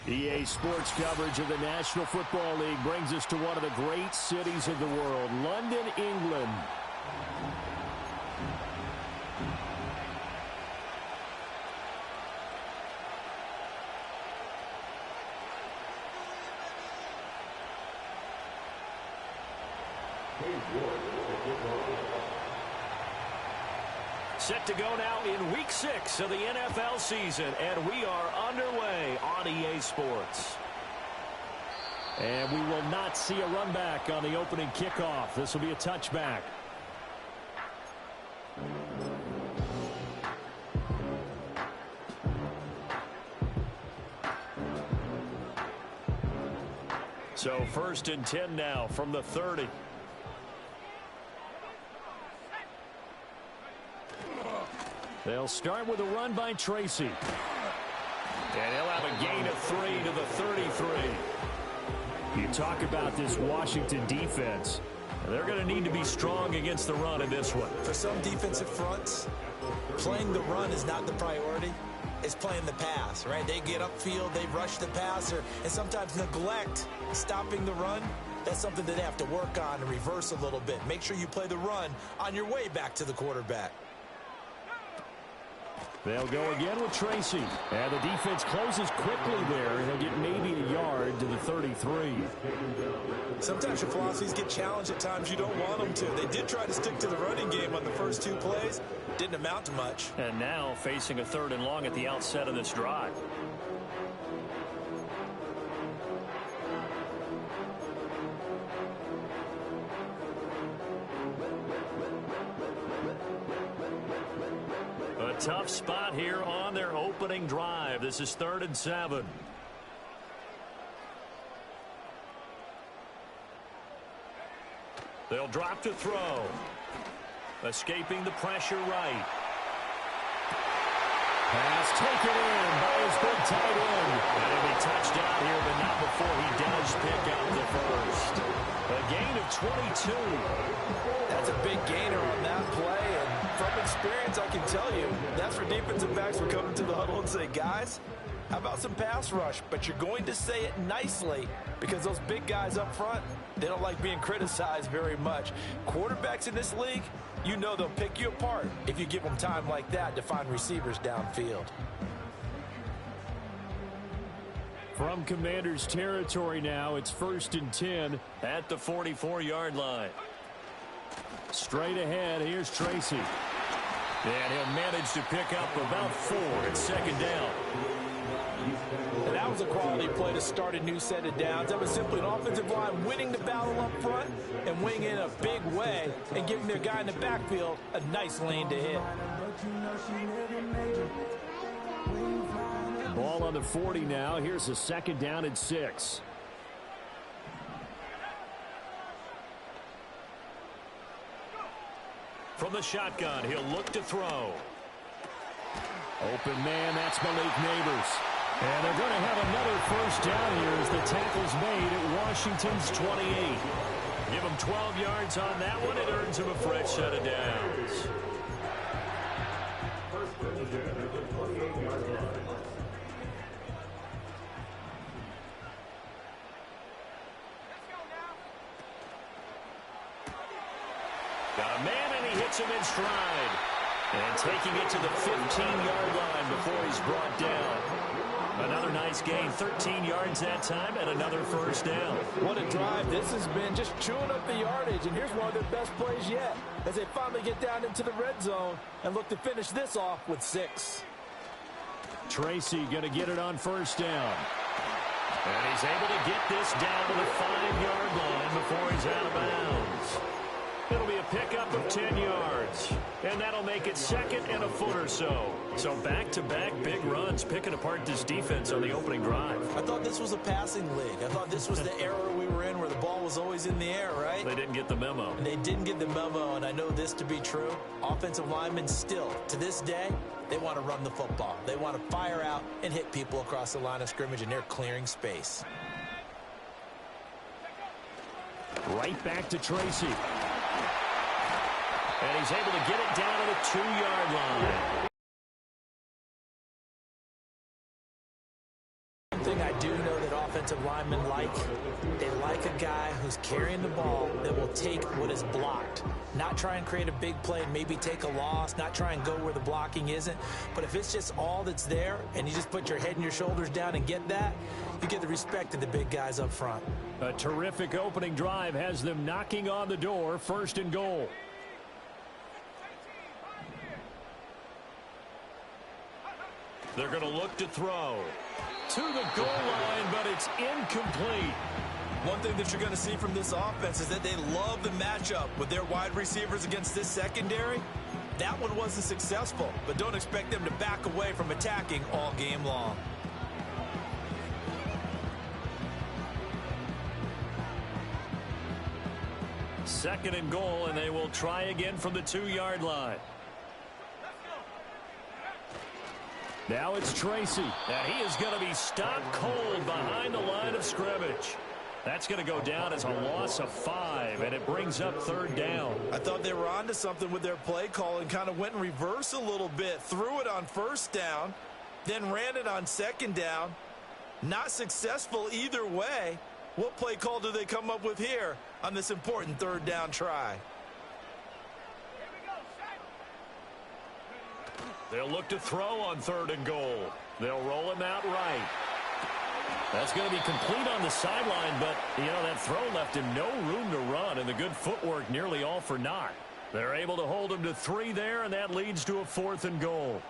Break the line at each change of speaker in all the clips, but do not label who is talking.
EA Sports coverage of the National Football League brings us to one of the great cities of the world, London, England. Set to go now in Week 6 of the NFL season, and we are underway on EA Sports. And we will not see a run back on the opening kickoff. This will be a touchback. So 1st and 10 now from the 30. They'll start with a run by Tracy. And he'll have a gain of 3 to the 33. You talk about this Washington defense. They're going to need to be strong against the run in this one.
For some defensive fronts, playing the run is not the priority. It's playing the pass, right? They get upfield, they rush the passer, and sometimes neglect stopping the run. That's something that they have to work on and reverse a little bit. Make sure you play the run on your way back to the quarterback.
They'll go again with Tracy. And the defense closes quickly there. He'll get maybe a yard to the 33.
Sometimes your philosophies get challenged at times you don't want them to. They did try to stick to the running game on the first 2 plays. Didn't amount to much.
And now facing a 3rd and long at the outset of this drive. A tough spot here on their opening drive. This is 3rd and 7. They'll drop to throw. Escaping the pressure right. Pass taken in by his big tight end. And he'll be touched out here, but not before he does pick up the first. A gain of 22.
That's a big gainer on that play, and from experience, I can tell you, that's where defensive backs will come into the huddle and say, guys, how about some pass rush? But you're going to say it nicely because those big guys up front, they don't like being criticized very much. Quarterbacks in this league, you know they'll pick you apart if you give them time like that to find receivers downfield.
From Commanders territory now, it's 1st and 10 at the 44-yard line. Straight ahead, here's Tracy. And he'll manage to pick up about 4 at 2nd down.
And that was a quality play to start a new set of downs. That was simply an offensive line winning the battle up front and winning in a big way and giving their guy in the backfield a nice lane to hit.
Ball on the 40 now. Here's a 2nd down and 6. From the shotgun, he'll look to throw. Open man, that's Malik Neighbors. And they're going to have another 1st down here as the tackle's made at Washington's 28. Give him 12 yards on that one. It earns him a fresh set of downs. Got a man, and he hits him in stride. And taking it to the 15-yard line before he's brought down. Another nice gain, 13 yards that time, and another 1st down.
What a drive this has been, just chewing up the yardage. And here's one of their best plays yet as they finally get down into the red zone and look to finish this off with 6.
Tracy going to get it on 1st down. And he's able to get this down to the 5-yard line before he's out of bounds. It'll be a pickup of 10 yards. And that'll make it 2nd and a foot or so. So back-to-back big runs picking apart this defense on the opening drive.
I thought this was a passing league. I thought this was the era we were in where the ball was always in the air, right?
They didn't get the memo.
They didn't get the memo, and I know this to be true. Offensive linemen still, to this day, they want to run the football. They want to fire out and hit people across the line of scrimmage, and they're clearing space.
Right back to Tracy. And he's able to get it down to the 2-yard line.
One thing I do offensive linemen like? They like a guy who's carrying the ball that will take what is blocked. Not try and create a big play and maybe take a loss, not try and go where the blocking isn't. But if it's just all that's there and you just put your head and your shoulders down and get that, you get the respect of the big guys up front.
A terrific opening drive has them knocking on the door, 1st and goal. They're going to look to throw to the goal line, but it's incomplete.
One thing that you're going to see from this offense is that they love the matchup with their wide receivers against this secondary. That one wasn't successful, but don't expect them to back away from attacking all game long.
Second and goal, and they will try again from the 2-yard line. Now it's Tracy, and he is going to be stopped cold behind the line of scrimmage. That's going to go down as a loss of 5, and it brings up 3rd down.
I thought they were onto something with their play call and kind of went in reverse a little bit. Threw it on 1st down, then ran it on 2nd down. Not successful either way. What play call do they come up with here on this important 3rd down try?
They'll look to throw on 3rd and goal. They'll roll him out right. That's going to be complete on the sideline, but, you know, that throw left him no room to run, and the good footwork nearly all for naught. They're able to hold him to 3 there, and that leads to a 4th and goal.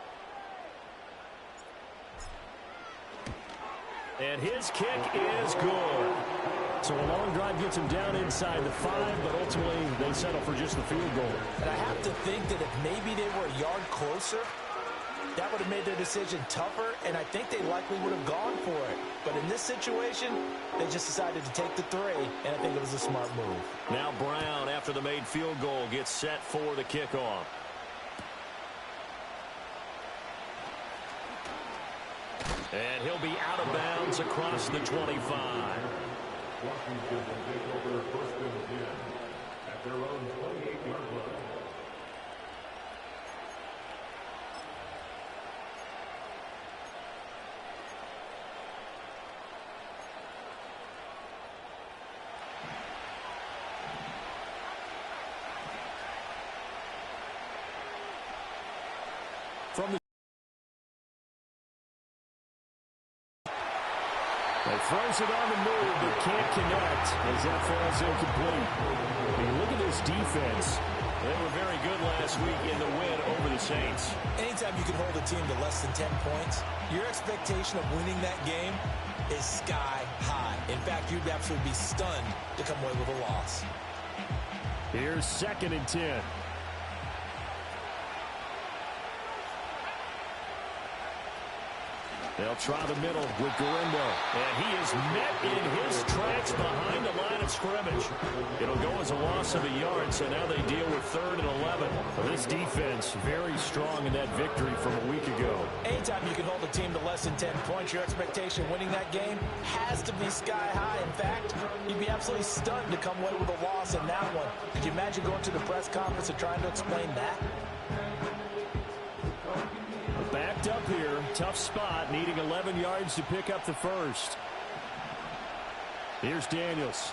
And his kick is good. So a long drive gets him down inside the 5, but ultimately they settle for just the field goal.
And I have to think that if maybe they were a yard closer, that would have made their decision tougher, and I think they likely would have gone for it. But in this situation, they just decided to take the 3, and I think it was a smart move.
Now Brown, after the made field goal, gets set for the kickoff. And he'll be out of bounds across the 25.
Washington will take over 1st and 10 at their own 28-yard line.
From the throws it on the move, but can't connect as that falls incomplete. When you look at this defense, they were very good last week in the win over the Saints.
Anytime you can hold a team to less than 10 points, your expectation of winning that game is sky high. In fact, you'd absolutely be stunned to come away with a loss.
Here's 2nd and 10. They'll try the middle with Garindo. And he is met in his tracks behind the line of scrimmage. It'll go as a loss of a yard, so now they deal with 3rd and 11. This defense very strong in that victory from a week ago.
Anytime you can hold a team to less than 10 points, your expectation winning that game has to be sky high. In fact, you'd be absolutely stunned to come away with a loss in that one. Could you imagine going to the press conference and trying to explain that?
Backed up here, tough spot, needing 11 yards to pick up the 1st. Here's Daniels.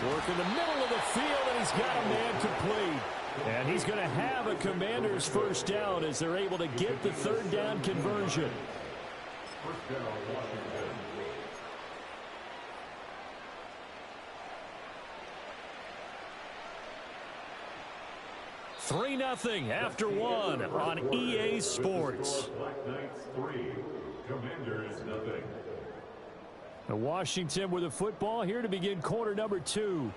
Work in the middle of the field, and he's got a man complete. And he's going to have a Commander's 1st down as they're able to get the 3rd down conversion.
1st down, Washington.
3-0 after 1 on EA Sports.
Black Knights 3, Commanders 0.
Washington with a football here to begin quarter number 2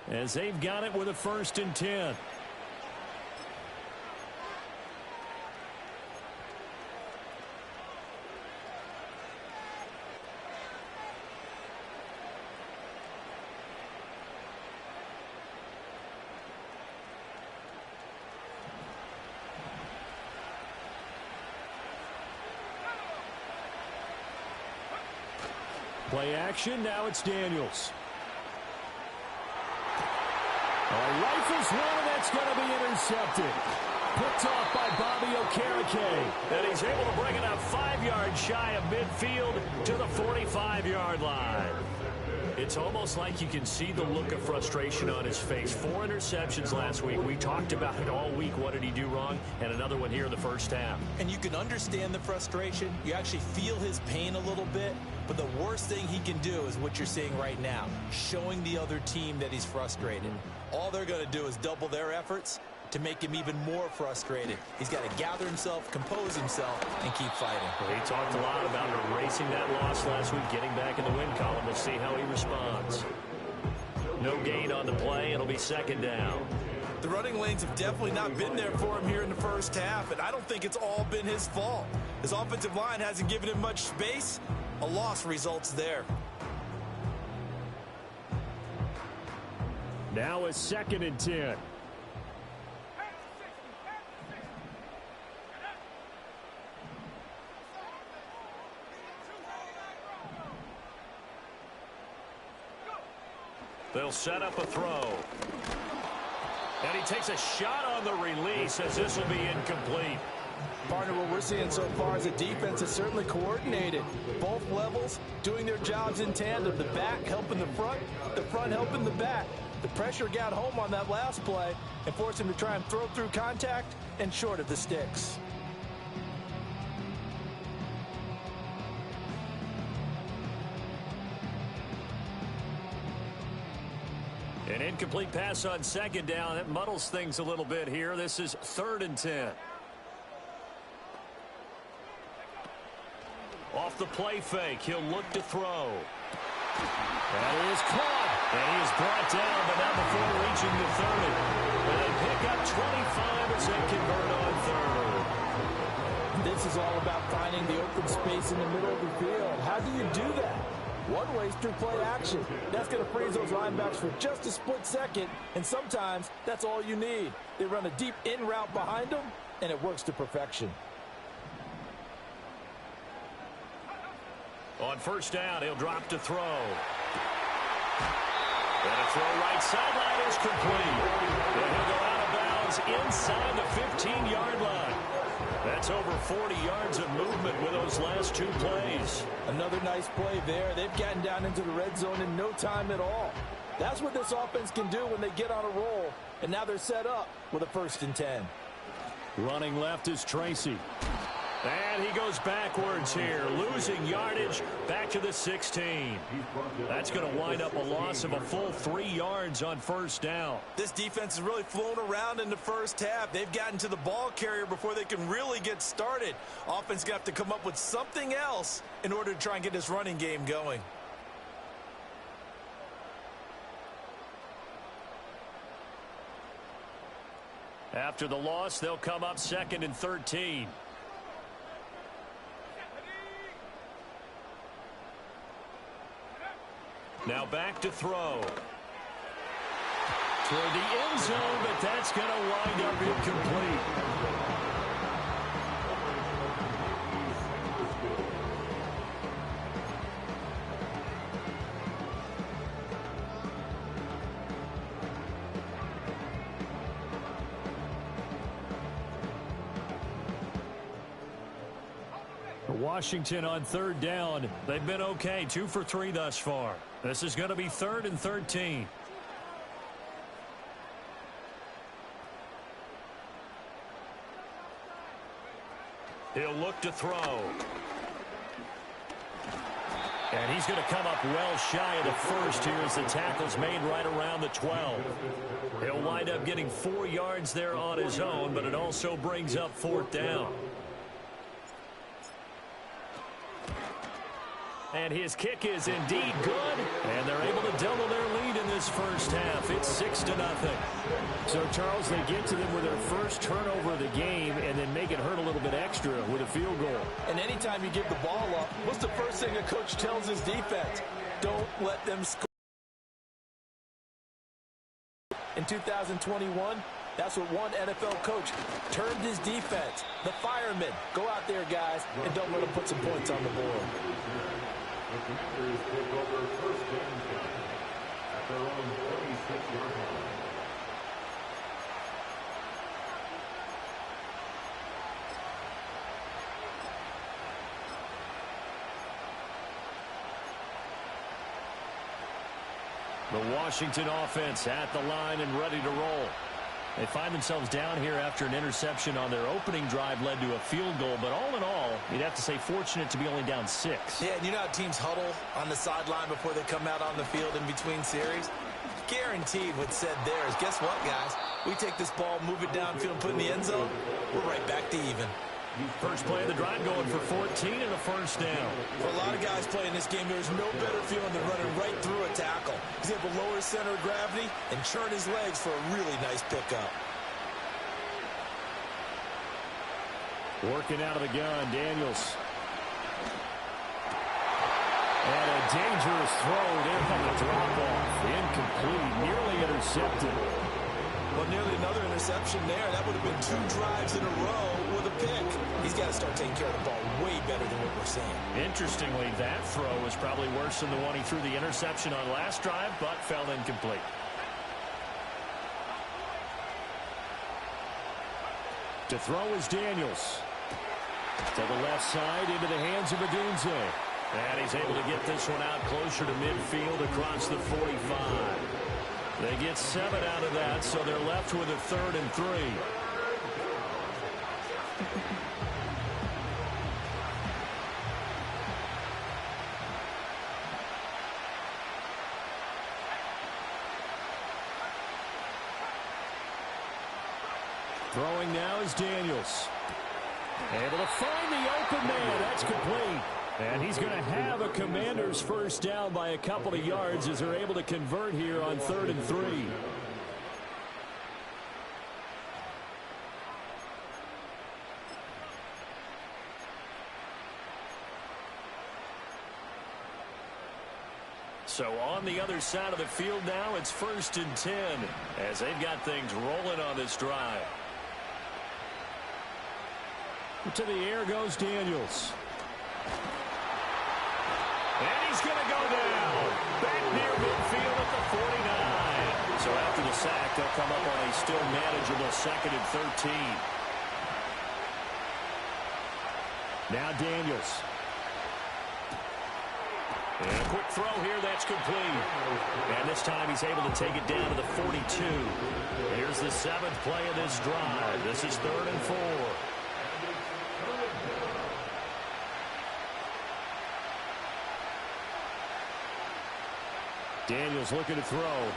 as they've got it with a 1st and 10. Play action, now it's Daniels. Rifles one, and that's going to be intercepted. Picked off by Bobby Okereke. And he's able to bring it up 5 yards shy of midfield to the 45-yard line. It's almost like you can see the look of frustration on his face. 4 interceptions last week. We talked about it all week. What did he do wrong? And another one here in the first half.
And you can understand the frustration. You actually feel his pain a little bit. But the worst thing he can do is what you're seeing right now, showing the other team that he's frustrated. All they're going to do is double their efforts to make him even more frustrated. He's got to gather himself, compose himself, and keep fighting.
He talked a lot about erasing that loss last week, getting back in the win column. We'll see how he responds. No gain on the play. It'll be second down.
The running lanes have definitely not been there for him here in the first half, and I don't think it's all been his fault. His offensive line hasn't given him much space. A loss results there.
Now a 2nd and 10. They'll set up a throw. And he takes a shot on the release as this will be incomplete.
Partner, what we're seeing so far is a defense is certainly coordinated. Both levels doing their jobs in tandem. The back helping the front helping the back. The pressure got home on that last play and forced him to try and throw through contact and short of the sticks.
An incomplete pass on 2nd down. That muddles things a little bit here. This is 3rd and 10. Off the play fake, he'll look to throw. That is caught. And he is brought down, but not before reaching the 30. And they pick up 25 as they convert on 3rd.
This is all about finding the open space in the middle of the field. How do you do that? One way is through play action. That's going to freeze those linebacks for just a split second, and sometimes that's all you need. They run a deep in route behind them, and it works to perfection.
On 1st down, he'll drop to throw. And a throw right sideline is complete. And he'll go out of bounds inside the 15-yard line. That's over 40 yards of movement with those last 2 plays.
Another nice play there. They've gotten down into the red zone in no time at all. That's what this offense can do when they get on a roll. And now they're set up with a 1st and 10.
Running left is Tracy. And he goes backwards here, losing yardage back to the 16. That's going to wind up a loss of a full 3 yards on 1st down.
This defense has really flown around in the first half. They've gotten to the ball carrier before they can really get started. Offense going to have to come up with something else in order to try and get this running game going.
After the loss, they'll come up 2nd and 13. Now back to throw. Toward the end zone, but that's going to wind up incomplete. Washington on 3rd down. They've been okay, 2 for 3 thus far. This is going to be 3rd and 13. He'll look to throw. And he's going to come up well shy of the 1st here as the tackle's made right around the 12. He'll wind up getting 4 yards there on his own, but it also brings up 4th down. And his kick is indeed good, and they're able to double their lead in this first half. It's 6-0. So, Charles, they get to them with their first turnover of the game and then make it hurt a little bit extra with a field goal.
And anytime you give the ball up, what's the first thing a coach tells his defense? Don't let them score. In 2021, that's what one NFL coach termed his defense. The firemen. Go out there, guys, and don't let them put some points on the board.
The Commanders take over 1st and 10 at their own 26-yard line.
The Washington offense at the line and ready to roll. They find themselves down here after an interception on their opening drive led to a field goal. But all in all, you'd have to say fortunate to be only down 6.
Yeah, and you know how teams huddle on the sideline before they come out on the field in between series? Guaranteed what's said there is, guess what, guys? We take this ball, move it downfield, and put it in the end zone, we're right back to even.
First play of the drive going for 14 and a first down.
For a lot of guys playing this game, there's no better feeling than running right through a tackle. He's able to lower his center of gravity and churn his legs for a really nice pickup.
Working out of the gun, Daniels. And a dangerous throw there on the drop-off. Incomplete, nearly intercepted.
Well, nearly another interception there. That would have been 2 drives in a row with a pick. He's got to start taking care of the ball way better than what we're seeing.
Interestingly, that throw was probably worse than the one he threw the interception on last drive, but fell incomplete. To throw is Daniels. To the left side, into the hands of Odunze. And he's able to get this one out closer to midfield across the 45. They get 7 out of that, so they're left with a 3rd and 3. Throwing now is Daniels. Able to find the open man. That's complete. And he's going to have a Commanders first down by a couple of yards as they're able to convert here on 3rd and 3. So on the other side of the field now, it's 1st and 10 as they've got things rolling on this drive. To the air goes Daniels. And he's going to go down. Back near midfield at the 49. So after the sack, they'll come up on a still manageable 2nd and 13. Now Daniels. And a quick throw here, that's complete. And this time he's able to take it down to the 42. Here's the 7th play of this drive. This is 3rd and 4. Daniels looking to throw.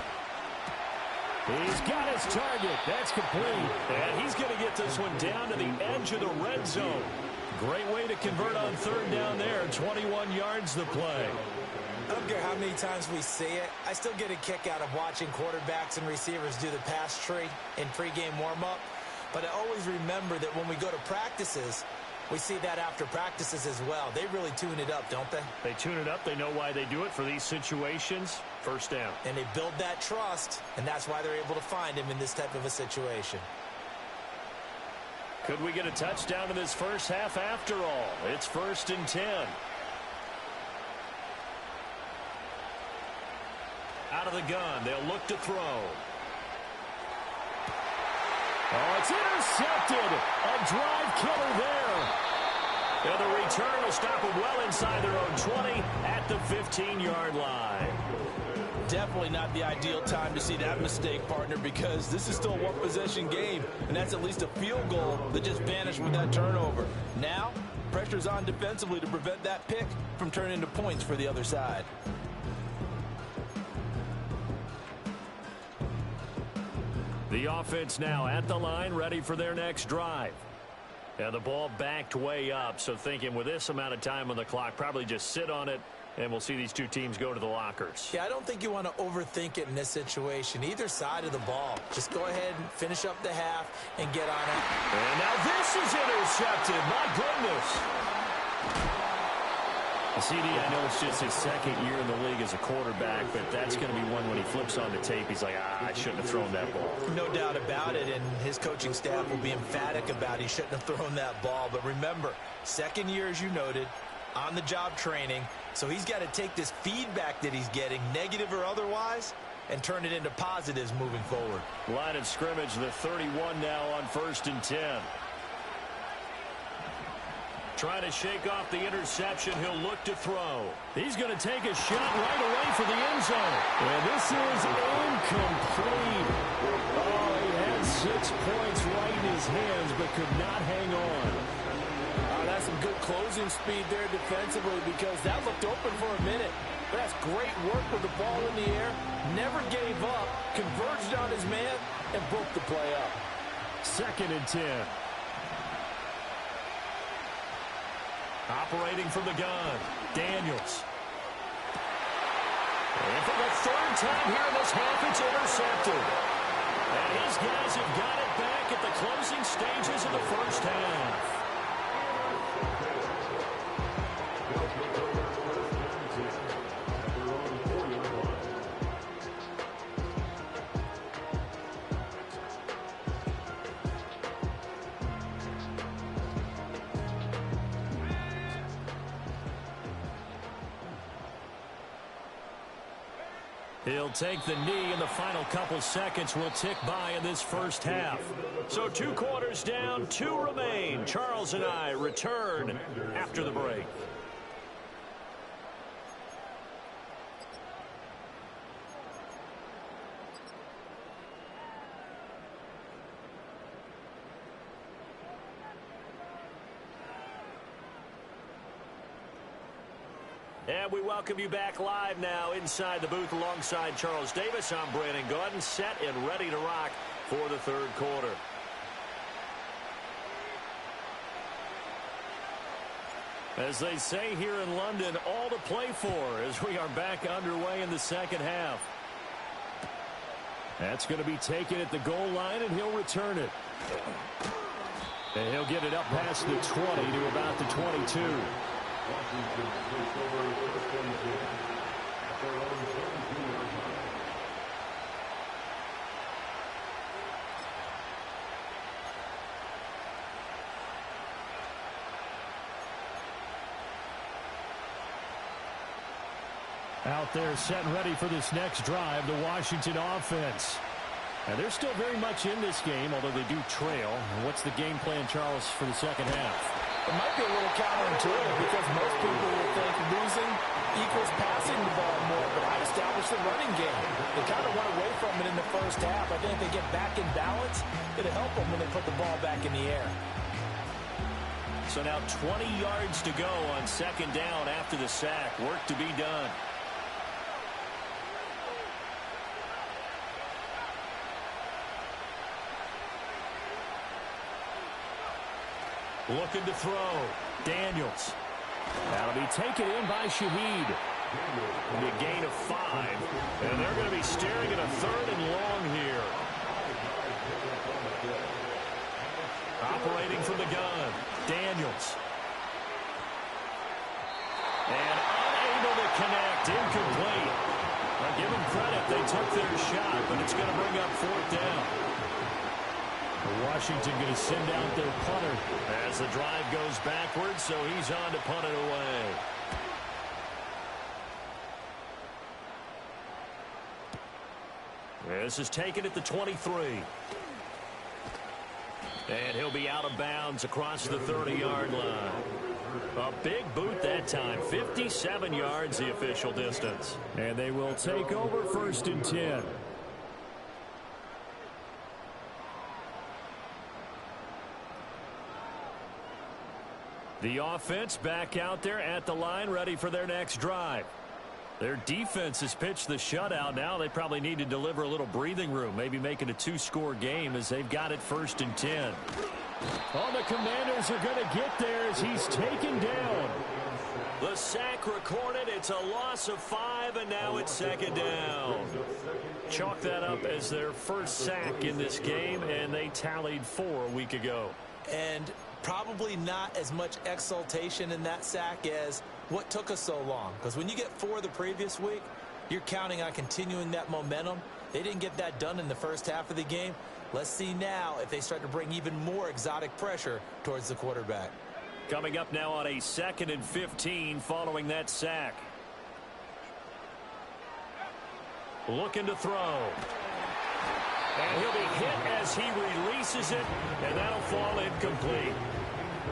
He's got his target. That's complete. And he's going to get this one down to the edge of the red zone. Great way to convert on 3rd down there. 21 yards the play.
I don't care how many times we see it. I still get a kick out of watching quarterbacks and receivers do the pass tree in pregame warm-up. But I always remember that when we go to practices, we see that after practices as well. They really tune it up, don't they?
They tune it up. They know why they do it for these situations. First down.
And they build that trust, and that's why they're able to find him in this type of a situation.
Could we get a touchdown in this first half after all? It's 1st and 10. Out of the gun. They'll look to throw. Oh, it's intercepted. A drive killer there. And the return will stop them well inside their own 20 at the 15-yard line.
Definitely not the ideal time to see that mistake, partner, because this is still a one-possession game, and that's at least a field goal that just vanished with that turnover. Now, pressure's on defensively to prevent that pick from turning into points for the other side.
The offense now at the line, ready for their next drive. And the ball backed way up, so thinking with this amount of time on the clock, probably just sit on it, and we'll see these two teams go to the lockers.
Yeah, I don't think you want to overthink it in this situation. Either side of the ball. Just go ahead and finish up the half and get on it.
And now this is intercepted. My goodness. CD, I know it's just his 2nd year in the league as a quarterback, but that's going to be one when he flips on the tape, he's like, I shouldn't have thrown that ball.
No doubt about it, and his coaching staff will be emphatic about he shouldn't have thrown that ball. But remember, 2nd year, as you noted, on-the-job training, so he's got to take this feedback that he's getting, negative or otherwise, and turn it into positives moving forward.
Line of scrimmage, the 31 now on 1st and 10. Trying to shake off the interception. He'll look to throw. He's going to take a shot right away for the end zone. And this is incomplete. Oh, he had 6 points right in his hands, but could not hang on.
That's some good closing speed there defensively, because that looked open for a minute. But that's great work with the ball in the air. Never gave up, converged on his man, and broke the play up.
2nd and 10. Operating from the gun, Daniels. And for the 3rd time here in this half, it's intercepted. And his guys have got it back at the closing stages of the first half. He'll take the knee, and the final couple seconds will tick by in this first half. So 2 quarters down, 2 remain. Charles and I return after the break. And we welcome you back live now inside the booth alongside Charles Davis. I'm Brandon Gaudin, set and ready to rock for the 3rd quarter. As they say here in London, all to play for as we are back underway in the 2nd half. That's going to be taken at the goal line, and he'll return it. And he'll get it up past the 20 to about the 22.
Washington takes over 1st and 10 at their own 22-yard line.
Out there set and ready for this next drive, the Washington offense. And they're still very much in this game, although they do trail. And what's the game plan, Charles, for the 2nd half?
It might be a little counterintuitive, because most people will think losing equals passing the ball more, but I established the running game. They kind of went away from it in the first half. I think if they get back in balance, it'll help them when they put the ball back in the air.
So now 20 yards to go on 2nd down after the sack. Work to be done. Looking to throw. Daniels. That'll be taken in by Shaheed. A gain of 5. And they're going to be staring at a 3rd and long here. Operating from the gun. Daniels. And unable to connect. Incomplete. I'll give them credit. They took their shot, but it's going to bring up 4th down. Washington going to send out their punter as the drive goes backwards, so he's on to punt it away. This is taken at the 23. And he'll be out of bounds across the 30-yard line. A big boot that time. 57 yards the official distance. And they will take over 1st and 10. The offense back out there at the line, ready for their next drive. Their defense has pitched the shutout. Now they probably need to deliver a little breathing room, maybe make it a 2-score game as they've got it 1st and 10. Oh, the Commanders are going to get there as he's taken down. The sack recorded. It's a loss of 5, and now it's 2nd down. Chalk that up as their first sack in this game, and they tallied 4 a week ago.
And probably not as much exultation in that sack as what took us so long. Because when you get 4 the previous week, you're counting on continuing that momentum. They didn't get that done in the first half of the game. Let's see now if they start to bring even more exotic pressure towards the quarterback.
Coming up now on a 2nd and 15 following that sack. Looking to throw. And he'll be hit as he releases it, and that'll fall incomplete.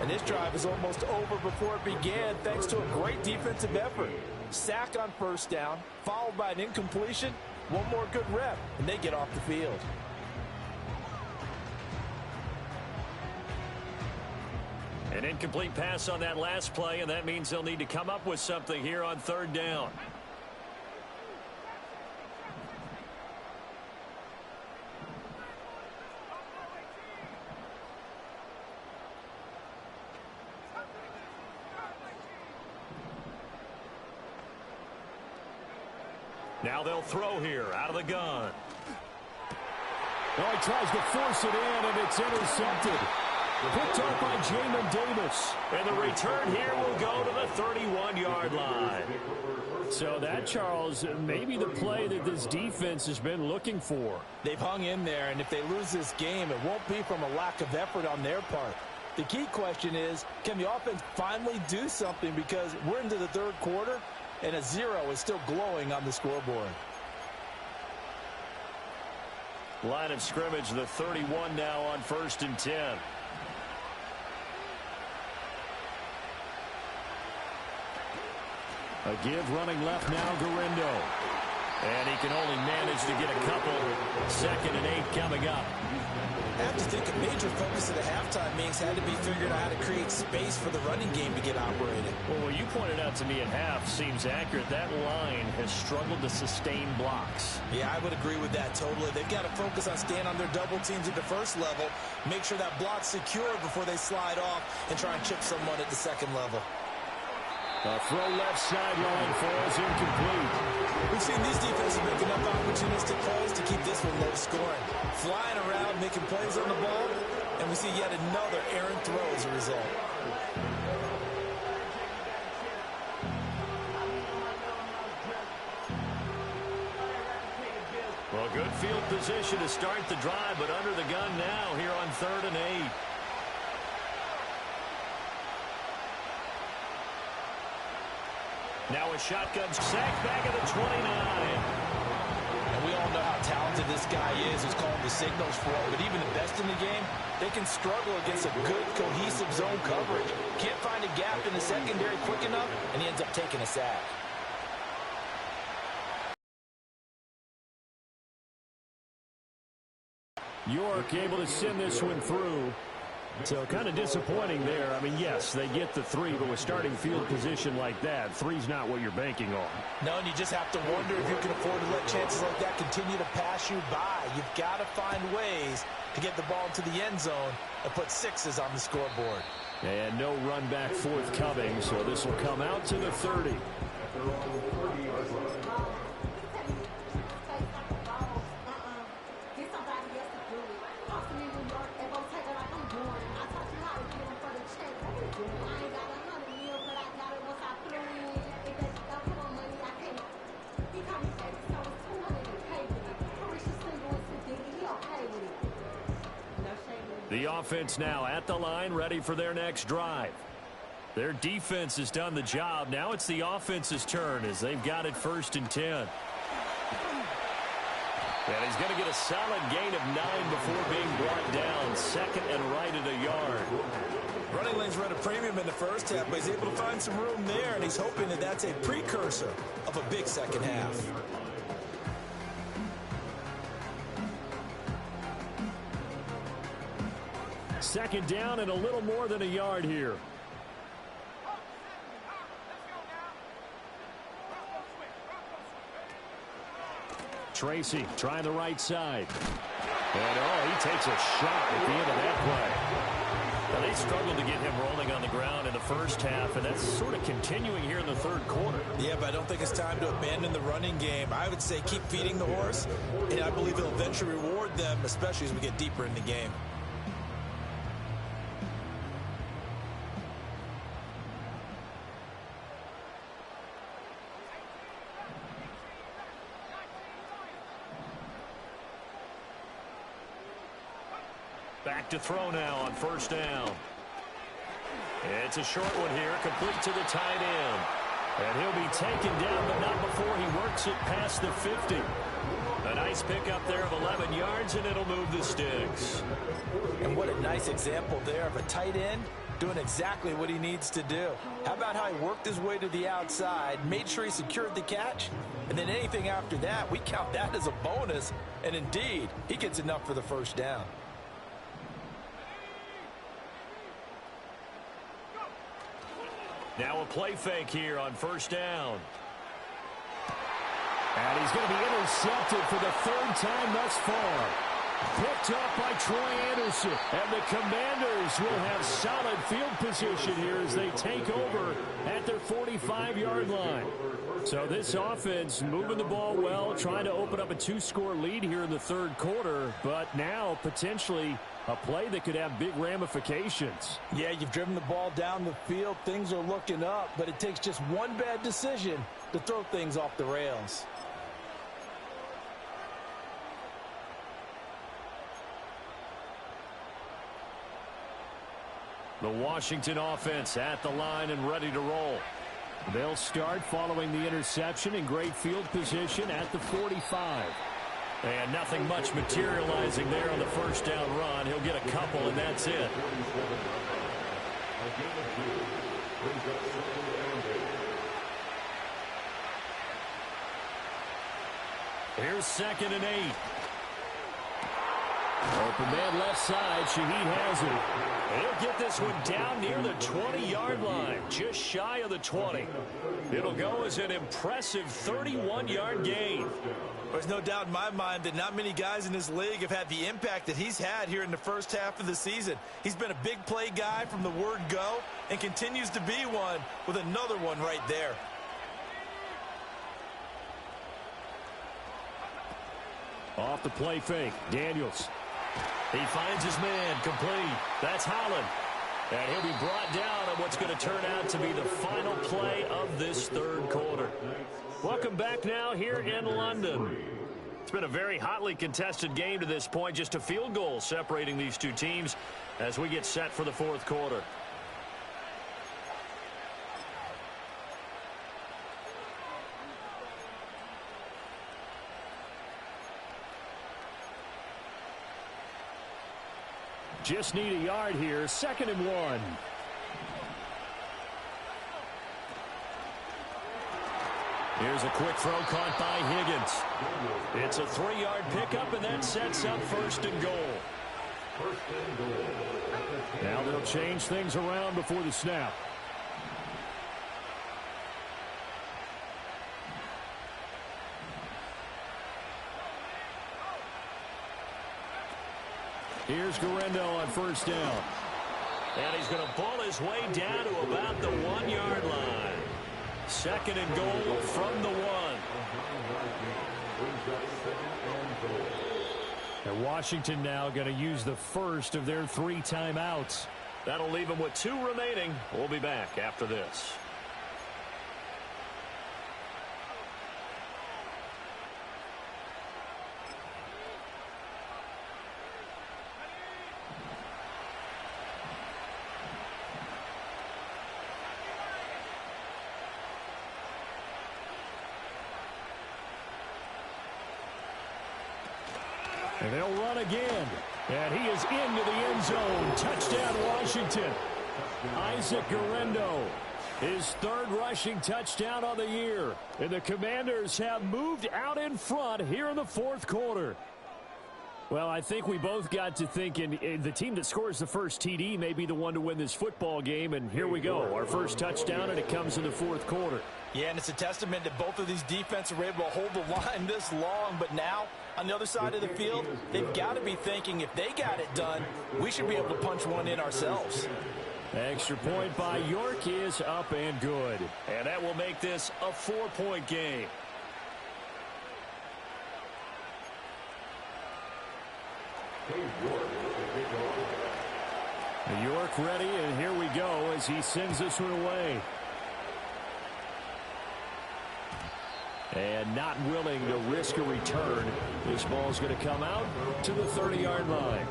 And this drive is almost over before it began thanks to a great defensive effort. Sack on first down, followed by an incompletion. One more good rep, and they get off the field.
An incomplete pass on that last play, and that means they'll need to come up with something here on third down. Now they'll throw here out of the gun.
Well, he tries to force it in, and it's intercepted. Picked up by Jamin Davis.
And the return here will go to the 31-yard line.
So that, Charles, may be the play that this defense has been looking for.
They've hung in there, and if they lose this game, it won't be from a lack of effort on their part. The key question is, can the offense finally do something? Because we're into the third quarter, and a 0 is still glowing on the scoreboard.
Line of scrimmage, the 31 now on 1st and 10.
A give running left now, Garindo.
And he can only manage to get a couple. 2nd and 8 coming up.
I have to think a major focus at the halftime means had to be figured out how to create space for the running game to get operated.
Well, what you pointed out to me at half seems accurate. That line has struggled to sustain blocks.
Yeah, I would agree with that totally. They've got to focus on staying on their double teams at the first level, make sure that block's secure before they slide off and try and chip someone at the second level.
A throw left sideline falls incomplete.
We've seen these defenses make enough opportunistic plays to keep this one low scoring. Flying around, making plays on the ball, and we see yet another errant throw as a result.
Well, good field position to start the drive, but under the gun now here on 3rd and 8. Now a shotgun sack back at the 29.
And we all know how talented this guy is who's calling the signals for it. But even the best in the game, they can struggle against a good, cohesive zone coverage. Can't find a gap in the secondary quick enough, and he ends up taking a sack.
York able to send this one through. So kind of disappointing there. I mean, yes, they get the 3, but with starting field position like that, 3's not what you're banking on.
No, and you just have to wonder if you can afford to let chances like that continue to pass you by. You've got to find ways to get the ball into the end zone and put 6s on the scoreboard.
And no run back forthcoming, so this will come out to the 30.
The offense now at the line, ready for their next drive. Their defense has done the job. Now it's the offense's turn as they've got it 1st and 10. And he's going to get a solid gain of 9 before being brought down. 2nd and right at a yard.
Running lanes run a premium in the first half, but he's able to find some room there, and he's hoping that that's a precursor of a big second half.
Second down and a little more than a yard here. Tracy trying the right side. And, he takes a shot at the end of that play.
Now, they struggled to get him rolling on the ground in the first half, and that's sort of continuing here in the third quarter.
Yeah, but I don't think it's time to abandon the running game. I would say keep feeding the horse, and I believe he'll eventually reward them, especially as we get deeper in the game.
Back to throw now on 1st down. It's a short one here, complete to the tight end. And he'll be taken down, but not before he works it past the 50. A nice pickup there of 11 yards, and it'll move the sticks.
And what a nice example there of a tight end doing exactly what he needs to do. How about how he worked his way to the outside, made sure he secured the catch, and then anything after that, we count that as a bonus. And indeed, he gets enough for the first down.
Now a play fake here on first down.
And he's going to be intercepted for the third time thus far. Picked up by Troy Anderson. And the Commanders will have solid field position here as they take over at their 45-yard line. So this offense moving the ball well, trying to open up a 2-score lead here in the third quarter. But now potentially a play that could have big ramifications.
Yeah, you've driven the ball down the field. Things are looking up, but it takes just one bad decision to throw things off the rails.
The Washington offense at the line and ready to roll. They'll start following the interception in great field position at the 45.
And nothing much materializing there on the first down run. He'll get a couple, and that's it. Here's 2nd and 8.
Open man left side. Shaheed has it.
He'll get this one down near the 20-yard line, just shy of the 20. It'll go as an impressive 31-yard gain.
There's no doubt in my mind that not many guys in this league have had the impact that he's had here in the first half of the season. He's been a big play guy from the word go and continues to be one with another one right there.
Off the play fake, Daniels.
He finds his man, complete. That's Holland. And he'll be brought down on what's going to turn out to be the final play of this third quarter. Welcome back now here in London. It's been a very hotly contested game to this point. Just a field goal separating these two teams as we get set for the fourth quarter.
Just need a yard here. 2nd and 1.
Here's a quick throw caught by Higgins. It's a 3-yard pickup, and that sets up 1st and goal.
Now they'll change things around before the snap. Here's Guerrero on first down.
And he's going to ball his way down to about the 1-yard line. 2nd and goal from the 1.
And Washington now going to use the first of their 3 timeouts.
That'll leave them with 2 remaining. We'll be back after this.
And they'll run again. And he is into the end zone. Touchdown, Washington. Isaac Guerrero, his 3rd rushing touchdown of the year. And the Commanders have moved out in front here in the fourth quarter. Well, I think we both got to thinking the team that scores the first TD may be the one to win this football game. And here we go. Our first touchdown, and it comes in the fourth quarter.
Yeah, and it's a testament that both of these defenses are able to hold the line this long. But now, on the other side of the field, they've got to be thinking if they got it done, we should be able to punch one in ourselves.
Extra point by York is up and good.
And that will make this a 4-point game.
York ready, and here we go as he sends this one away. And not willing to risk a return. This ball's going to come out to the 30-yard line.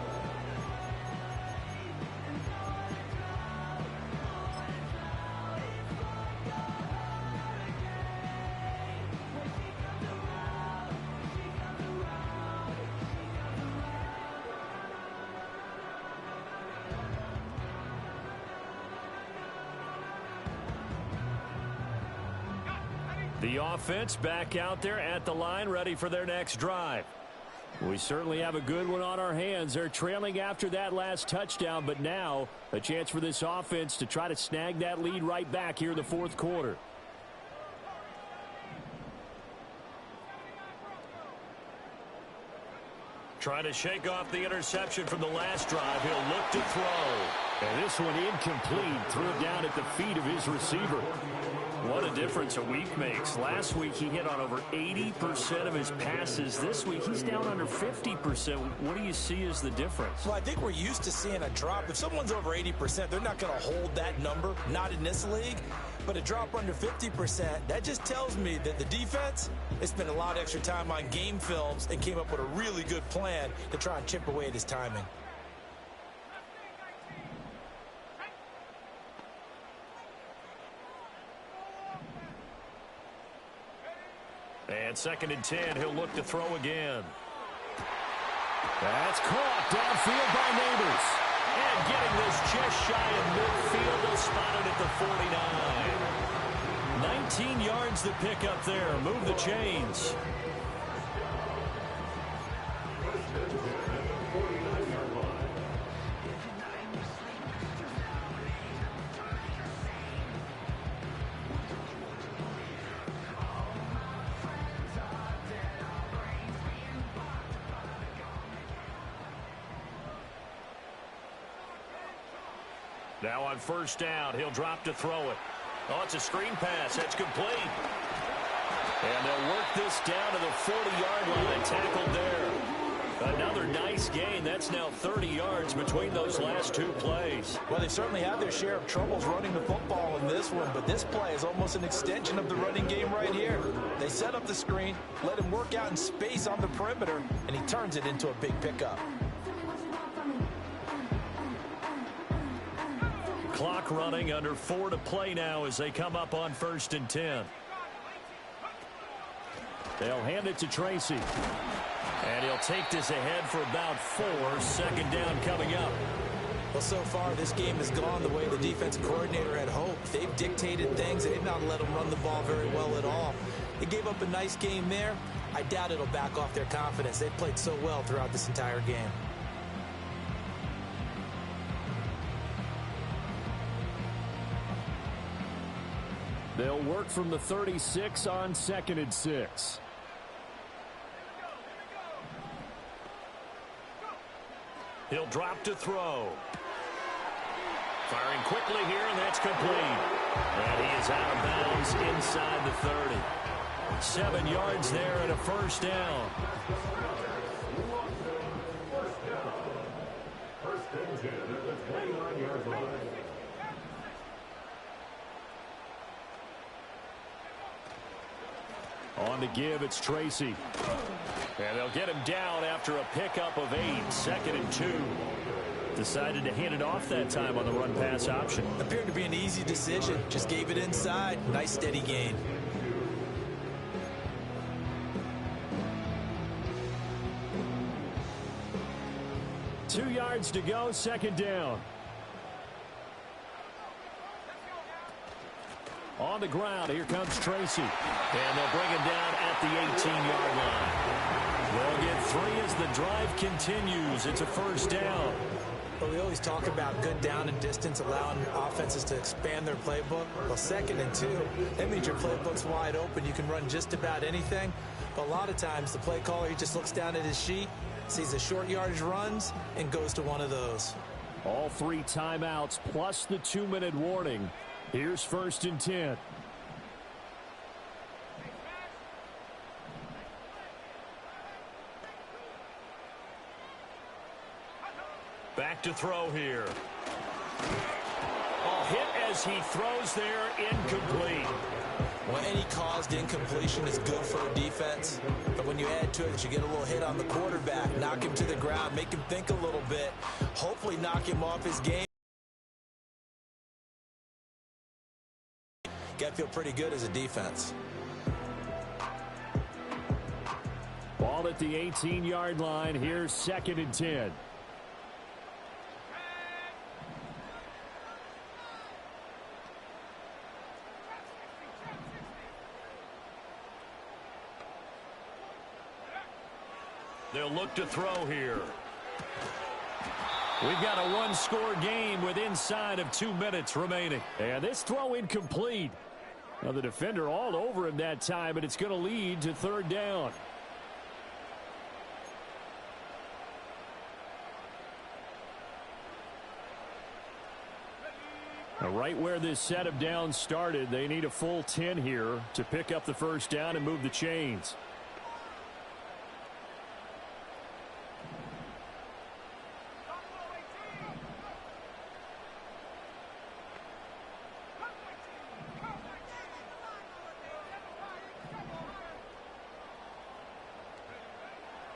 The offense back out there at the line, ready for their next drive. We certainly have a good one on our hands. They're trailing after that last touchdown, but now a chance for this offense to try to snag that lead right back here in the fourth quarter.
Trying to shake off the interception from the last drive. He'll look to throw.
And this one incomplete. Threw it down at the feet of his receiver.
What a difference a week makes. Last week he hit on over 80% of his passes. This week he's down under 50%. What do you see as the difference?
Well, I think we're used to seeing a drop. If someone's over 80%, they're not going to hold that number, not in this league. But a drop under 50%, that just tells me that the defense has spent a lot of extra time on game films and came up with a really good plan to try and chip away at his timing.
And 2nd and 10, he'll look to throw again.
That's caught downfield by Neighbors.
And getting this just shy of midfield, they'll spot it at the 49. 19 yards to pick up there. Move the chains. Now on 1st down, he'll drop to throw it. Oh, it's a screen pass. That's complete. And they'll work this down to the 40-yard line. Tackled there. Another nice gain. That's now 30 yards between those last two plays.
Well, they certainly had their share of troubles running the football in this one, but this play is almost an extension of the running game right here. They set up the screen, let him work out in space on the perimeter, and he turns it into a big pickup.
Clock running, under 4 to play now as they come up on 1st and 10.
They'll hand it to Tracy.
And he'll take this ahead for about 4. 2nd down coming up.
Well, so far this game has gone the way the defensive coordinator had hoped. They've dictated things. They've not let them run the ball very well at all. They gave up a nice game there. I doubt it'll back off their confidence. They played so well throughout this entire game.
They'll work from the 36 on 2nd and 6.
He'll drop to throw. Firing quickly here, and that's complete. And he is out of bounds inside the 30. 7 yards there and a 1st down.
On to give, it's Tracy.
And they'll get him down after a pickup of 8. 2nd and 2. Decided to hand it off that time on the run-pass option.
Appeared to be an easy decision. Just gave it inside. Nice steady gain.
Two yards to go, 2nd down. On the ground, here comes Tracy.
And they'll bring him down at the 18-yard line. They'll get 3 as the drive continues. It's a 1st down.
Well, we always talk about good down and distance, allowing offenses to expand their playbook. Well, 2nd and 2, that means your playbook's wide open. You can run just about anything. But a lot of times, the play caller, he just looks down at his sheet, sees the short yardage runs, and goes to one of those.
All 3 timeouts plus the 2-minute warning. Here's 1st and 10.
Back to throw here. Oh, hit as he throws there, incomplete.
Well, any caused incompletion is good for a defense. But when you add to it that you get a little hit on the quarterback, knock him to the ground, make him think a little bit, hopefully knock him off his game. Got to feel pretty good as a defense.
Ball at the 18-yard line. Here's 2nd and 10.
They'll look to throw here. We've got a one-score game with inside of 2 minutes remaining.
And this throw incomplete. Now the defender all over him that time, but it's going to lead to third down. Now right where this set of downs started, they need a full 10 here to pick up the first down and move the chains.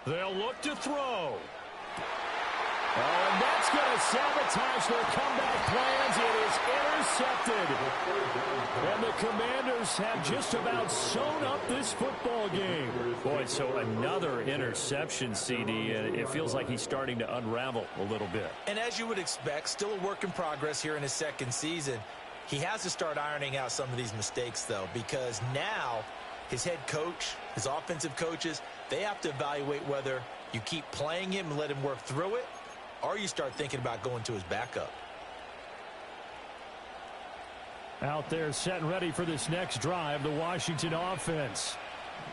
They'll look to throw.
Oh, and that's going to sabotage their comeback plans. It is intercepted. And the Commanders have just about sewn up this football game.
Boy, so another interception, CD, and it feels like he's starting to unravel a little bit.
And as you would expect, still a work in progress here in his second season. He has to start ironing out some of these mistakes, though, because now his head coach, his offensive coaches, they have to evaluate whether you keep playing him and let him work through it, or you start thinking about going to his backup.
Out there set and ready for this next drive, the Washington offense.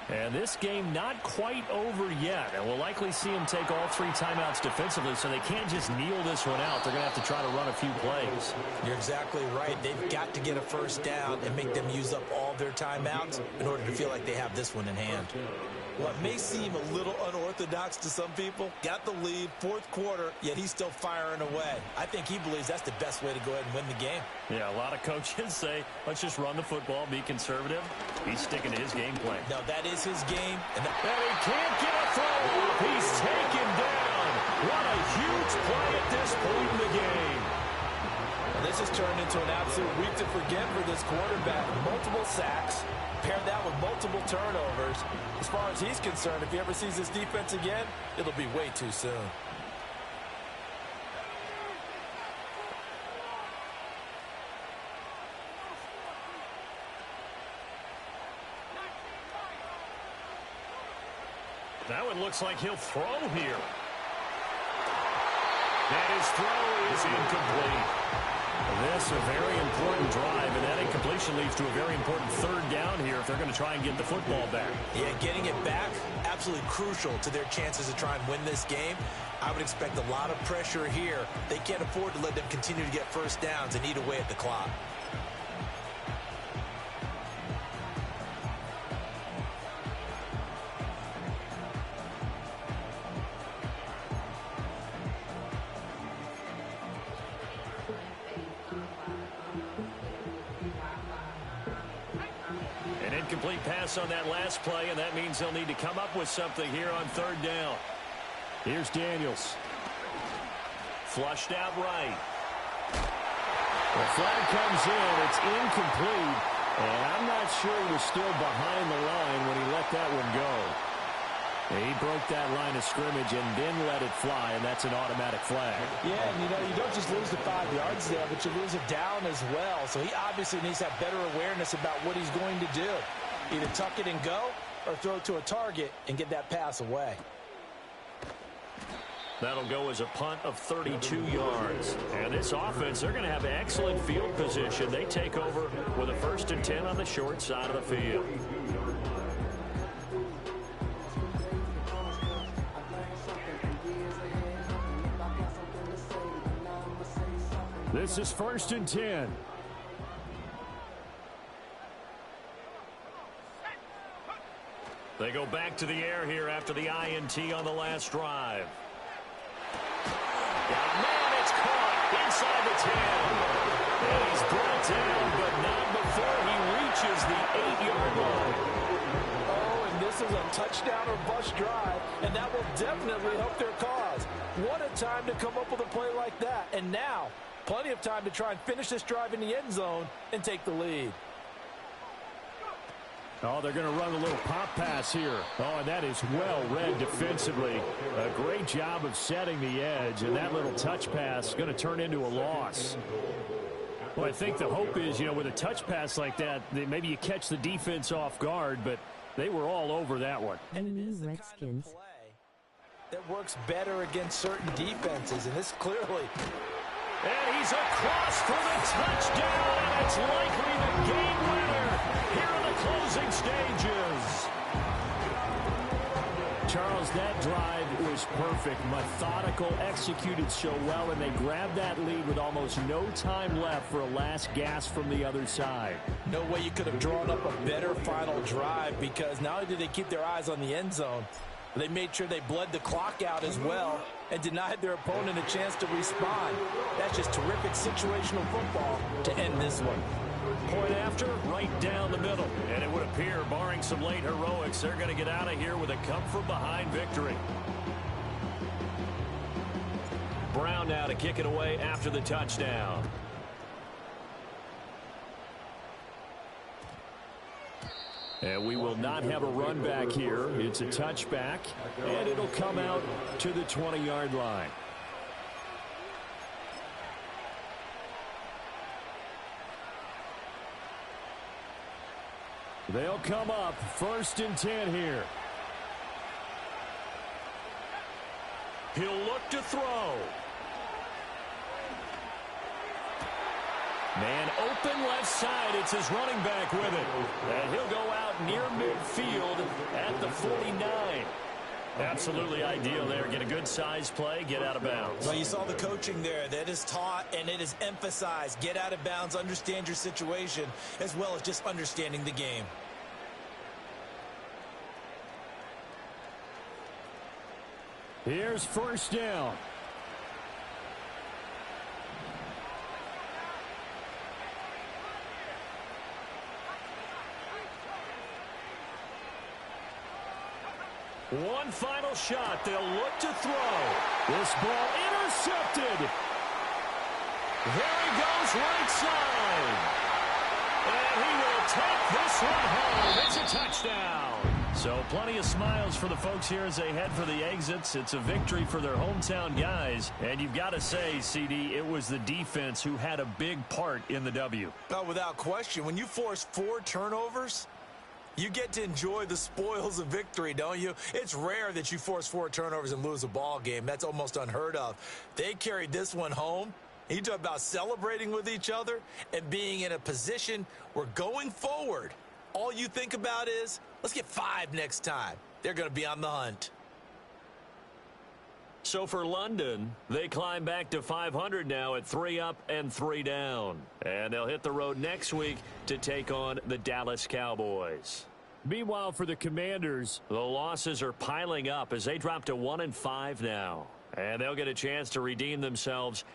And this game not quite over yet. And we'll likely see him take all 3 timeouts defensively, so they can't just kneel this one out. They're going to have to try to run a few plays.
You're exactly right. They've got to get a first down and make them use up all their timeouts in order to feel like they have this one in hand. What may seem a little unorthodox to some people, got the lead, fourth quarter, yet he's still firing away. I think he believes that's the best way to go ahead and win the game.
Yeah, a lot of coaches say, let's just run the football, be conservative. He's sticking to his game plan.
No, that is his game.
And he can't get a throw off. He's taken down. What a huge play at this point in the game.
And this has turned into an absolute week to forget for this quarterback. Multiple sacks. Pair that with multiple turnovers. As far as he's concerned, if he ever sees this defense again, it'll be way too soon.
Now it looks like he'll throw here. And his throw is incomplete.
This is a very important drive, and that incompletion leads to a very important third down here if they're going to try and get the football back.
Yeah, getting it back, absolutely crucial to their chances to try and win this game. I would expect a lot of pressure here. They can't afford to let them continue to get first downs and eat away at the clock.
Incomplete pass on that last play, and that means they'll need to come up with something here on third down.
Here's Daniels.
Flushed out right.
The flag comes in. It's incomplete. And I'm not sure he was still behind the line when he let that one go. He broke that line of scrimmage and then let it fly, and that's an automatic flag.
Yeah, and you don't just lose the 5 yards there, but you lose it down as well. So he obviously needs to have better awareness about what he's going to do. Either tuck it and go or throw it to a target and get that pass away.
That'll go as a punt of 32 yards. And this offense, they're going to have excellent field position. They take over with a 1st and 10 on the short side of the field.
This is 1st and 10.
They go back to the air here after the INT on the last drive. And man, it's caught inside the 10. And he's brought down, but not before he reaches the 8-yard line.
Oh, and this is a touchdown or bust drive, and that will definitely help their cause. What a time to come up with a play like that. And now, plenty of time to try and finish this drive in the end zone and take the lead.
Oh, they're going to run a little pop pass here. Oh, and that is well read defensively. A great job of setting the edge, and that little touch pass is going to turn into a loss. Well, I think the hope is, with a touch pass like that, maybe you catch the defense off guard, but they were all over that one.
And it is the kind of play that works better against certain defenses, and this clearly.
And he's across for the touchdown, and it's likely the game winner here in the closing stages.
Charles, that drive was perfect, methodical, executed so well, and they grabbed that lead with almost no time left for a last gasp from the other side.
No way you could have drawn up a better final drive, because not only did they keep their eyes on the end zone, they made sure they bled the clock out as well and denied their opponent a chance to respond. That's just terrific situational football to end this one.
Point after, right down the middle. And it would appear, barring some late heroics, they're going to get out of here with a come-from-behind victory. Brown now to kick it away after the touchdown.
And we will not have a run back here. It's a touchback, and it'll come out to the 20-yard line. They'll come up 1st and 10 here.
He'll look to throw. Man open left side. It's his running back with it. And he'll go out near midfield at the 49. Absolutely ideal there. Get a good size play, get out of bounds.
Well, you saw the coaching there. That is taught and it is emphasized. Get out of bounds, understand your situation, as well as just understanding the game.
Here's 1st down.
One final shot. They'll look to throw.
This ball intercepted.
There he goes right side. And he will take this one home. It's a touchdown. So plenty of smiles for the folks here as they head for the exits. It's a victory for their hometown guys. And you've got to say, CD, it was the defense who had a big part in the W.
No, without question. When you force 4 turnovers, you get to enjoy the spoils of victory, don't you? It's rare that you force 4 turnovers and lose a ball game. That's almost unheard of. They carried this one home. You talk about celebrating with each other and being in a position where going forward, all you think about is, let's get 5 next time. They're going to be on the hunt.
So for London, they climb back to 500 now at 3 up and 3 down. And they'll hit the road next week to take on the Dallas Cowboys.
Meanwhile, for the Commanders,
the losses are piling up as they drop to 1-5 now. And they'll get a chance to redeem themselves